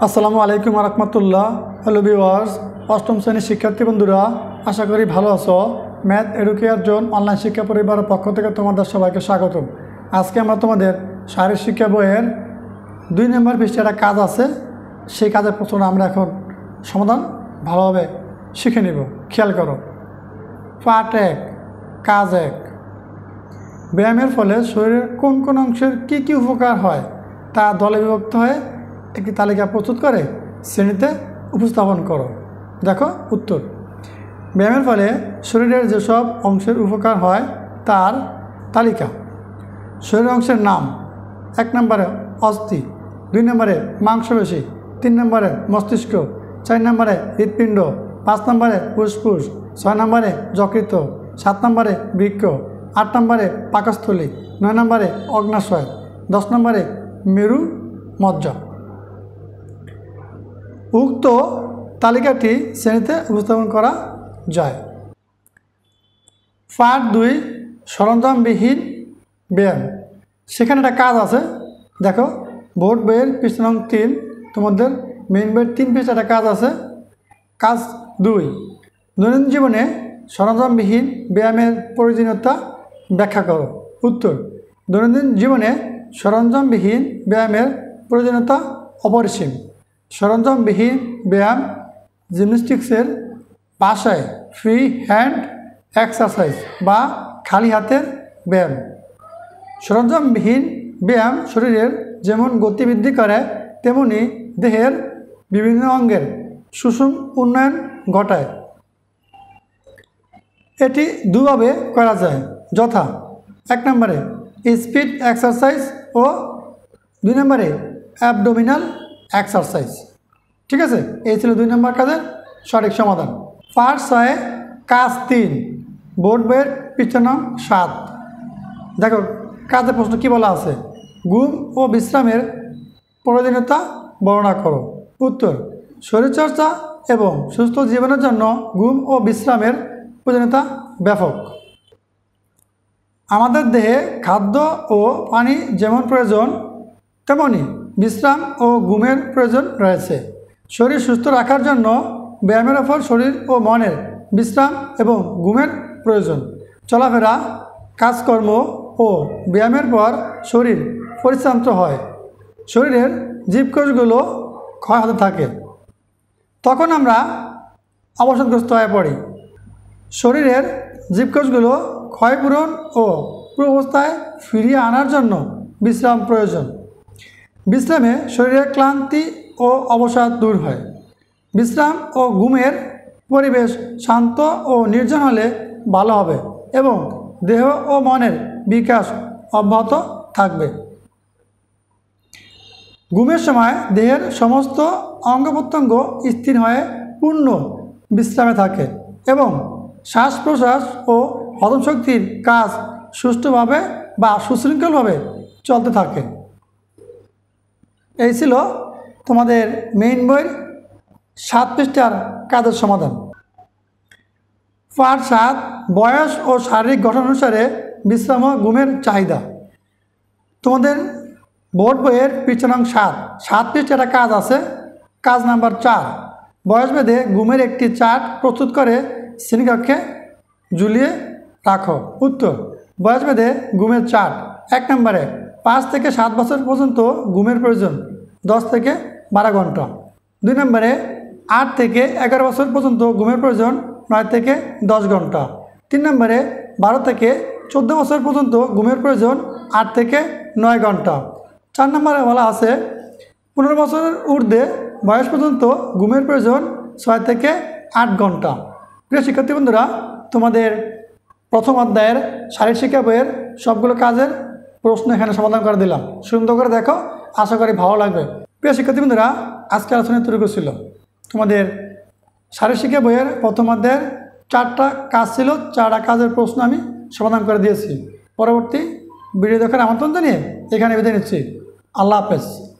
আসসালামু আলাইকুম রহমতুল্লাহ। Hello viewers, অষ্টম শ্রেণীর শিক্ষার্থী বন্ধুরা, আশা করি ভালো আছো। ম্যাথ এডুকেয়ার জোন অনলাইন শিক্ষা পরিবারের পক্ষ থেকে তোমাদের সবাইকে স্বাগতম। আজকে আমরা তোমাদের শারীরিক শিক্ষা বইয়ের 2 নম্বর পৃষ্ঠায় একটা কাজ আছে, সেই কাজের প্রশ্নটা আমরা এখন সমাধান ভালোভাবে শিখে নিব। খেয়াল করো। পার্ট 1, কাজ 1। ব্যায়ামের ফলে শরীরের কোন কোন অংশের কী কী উপকার হয় তা দলে বিভক্ত হয়ে একটি তালিকা প্রস্তুত করে শ্রেণীতে উপস্থাপন করো। দেখো উত্তর। ব্যায়ামের ফলে শরীরের যেসব অংশের উপকার হয় তার তালিকা। শরীরের অংশের নাম: 1 নম্বরে অস্থি, 2 নম্বরে মাংসপেশি, 3 নম্বরে মস্তিষ্ক, 4 নম্বরে হৃৎপিণ্ড, 5 নম্বরে ফুসফুস, 6 নম্বরে যকৃৎ, 7 নম্বরে বৃক্ক, 8 নম্বরে পাকস্থলী, 9 নম্বরে অগ্নাশয়, 10 নম্বরে মেরু মজ্জা। উক্ত তালিকাটি শ্রেণীতে উপস্থাপন করা যায়। পার্ট 2, সরঞ্জামবিহীন ব্যায়াম। সেখানে একটা কাজ আছে। দেখো, বোর্ড বইয়ের পৃষ্ঠা নং 3, তোমাদের মেইন বইয়ের 3 পৃষ্ঠা একটা কাজ আছে। কাজ 2, দৈনন্দিন জীবনে সরঞ্জামবিহীন ব্যায়ামের প্রয়োজনীয়তা ব্যাখ্যা করো। উত্তর: দৈনন্দিন জীবনে সরঞ্জামবিহীন ব্যায়ামের প্রয়োজনীয়তা অপরিসীম। সরঞ্জামবিহীন ব্যায়াম জিমন্যাস্টিক্সের ভাষায় ফ্রি হ্যান্ড এক্সারসাইজ বা খালি হাতের ব্যায়াম। সরঞ্জামবিহীন ব্যায়াম শরীরের যেমন গতিবৃদ্ধি করে, তেমনি দেহের বিভিন্ন অঙ্গের সুষম উন্নয়ন ঘটায়। এটি দুভাবে করা যায়, যথা 1 নম্বরে স্পিড এক্সারসাইজ ও 2 নম্বরে অ্যাবডোমিনাল এক্সারসাইজ। ঠিক আছে, এই ছিল 2 নম্বর কাজের সঠিক সমাধান। পার্ট 6, কাজ 3, বোর্ড বইয়ের পৃষ্ঠা নং 7। দেখো, কাজের প্রশ্ন কি বলা আছে: ঘুম ও বিশ্রামের প্রয়োজনীয়তা বর্ণনা করো। উত্তর: শরীরচর্চা এবং সুস্থ জীবনের জন্য ঘুম ও বিশ্রামের প্রয়োজনীয়তা ব্যাপক। আমাদের দেহে খাদ্য ও পানি যেমন প্রয়োজন, তেমনি বিশ্রাম ও ঘুমের প্রয়োজন রয়েছে। শরীর সুস্থ রাখার জন্য ব্যায়ামের ওপর শরীর ও মনের বিশ্রাম এবং ঘুমের প্রয়োজন। চলাফেরা, কাজকর্ম ও ব্যায়ামের পর শরীর পরিশ্রান্ত হয়। শরীরের জীবকোষগুলো ক্ষয় হতে থাকে, তখন আমরা অবসাদগ্রস্ত হয়ে পড়ি। শরীরের জীবকোষগুলো ক্ষয়পূরণ ও পূর্বাবস্থায় ফিরিয়ে আনার জন্য বিশ্রাম প্রয়োজন। বিশ্রামে শরীরের ক্লান্তি ও অবসাদ দূর হয়। বিশ্রাম ও ঘুমের পরিবেশ শান্ত ও নির্জন হলে ভালো হবে এবং দেহ ও মনের বিকাশ অব্যাহত থাকবে। ঘুমের সময় দেহের সমস্ত অঙ্গ প্রত্যঙ্গ স্থির হয়ে পূর্ণ বিশ্রামে থাকে এবং শ্বাস প্রশ্বাস ও হজমশক্তির কাজ সুষ্ঠুভাবে বা সুশৃঙ্খলভাবে চলতে থাকে। এই ছিল তোমাদের মেইন বইয়ের 7 পৃষ্ঠার কাজের সমাধান। পার্ট 7, বয়স ও শারীরিক গঠন অনুসারে বিশ্রাম ও ঘুমের চাহিদা। তোমাদের বোর্ড বইয়ের পৃষ্ঠা নং 7 পৃষ্ঠা একটা কাজ আছে। কাজ নাম্বার 4, বয়সভেদে ঘুমের একটি চার্ট প্রস্তুত করে শ্রেণীকক্ষে ঝুলিয়ে রাখো। উত্তর: বয়সভেদে ঘুমের চার্ট। 1 নম্বরে 5 থেকে 7 বছর পর্যন্ত ঘুমের প্রয়োজন 10 থেকে 12 ঘন্টা। 2 নম্বরে 8 থেকে 11 বছর পর্যন্ত ঘুমের প্রয়োজন 9 থেকে 10 ঘন্টা। 3 নম্বরে 12 থেকে 14 বছর পর্যন্ত ঘুমের প্রয়োজন 8 থেকে 9 ঘন্টা। 4 নম্বরে বলা আছে 15 বছরের ঊর্ধ্বে বয়স পর্যন্ত ঘুমের প্রয়োজন 6 থেকে 8 ঘন্টা। প্রিয় শিক্ষার্থী বন্ধুরা, তোমাদের প্রথম অধ্যায়ের শারীরিক শিক্ষা বইয়ের সবগুলো কাজের প্রশ্ন এখানে সমাধান করে দিলাম। সুন্দর করে দেখো, আশা করি ভালো লাগবে। প্রিয় শিক্ষার্থী বন্ধুরা, আজকে আলোচনা এতটুকু ছিল। তোমাদের শারীরিক শিক্ষা বইয়ের প্রথম অধ্যায়ের 4টা কাজ ছিল, 4টা কাজের প্রশ্ন আমি সমাধান করে দিয়েছি। পরবর্তী ভিডিও দেখার আমন্ত্রণ জানিয়ে এখানে বিদায় নিচ্ছি। আল্লাহ হাফেজ।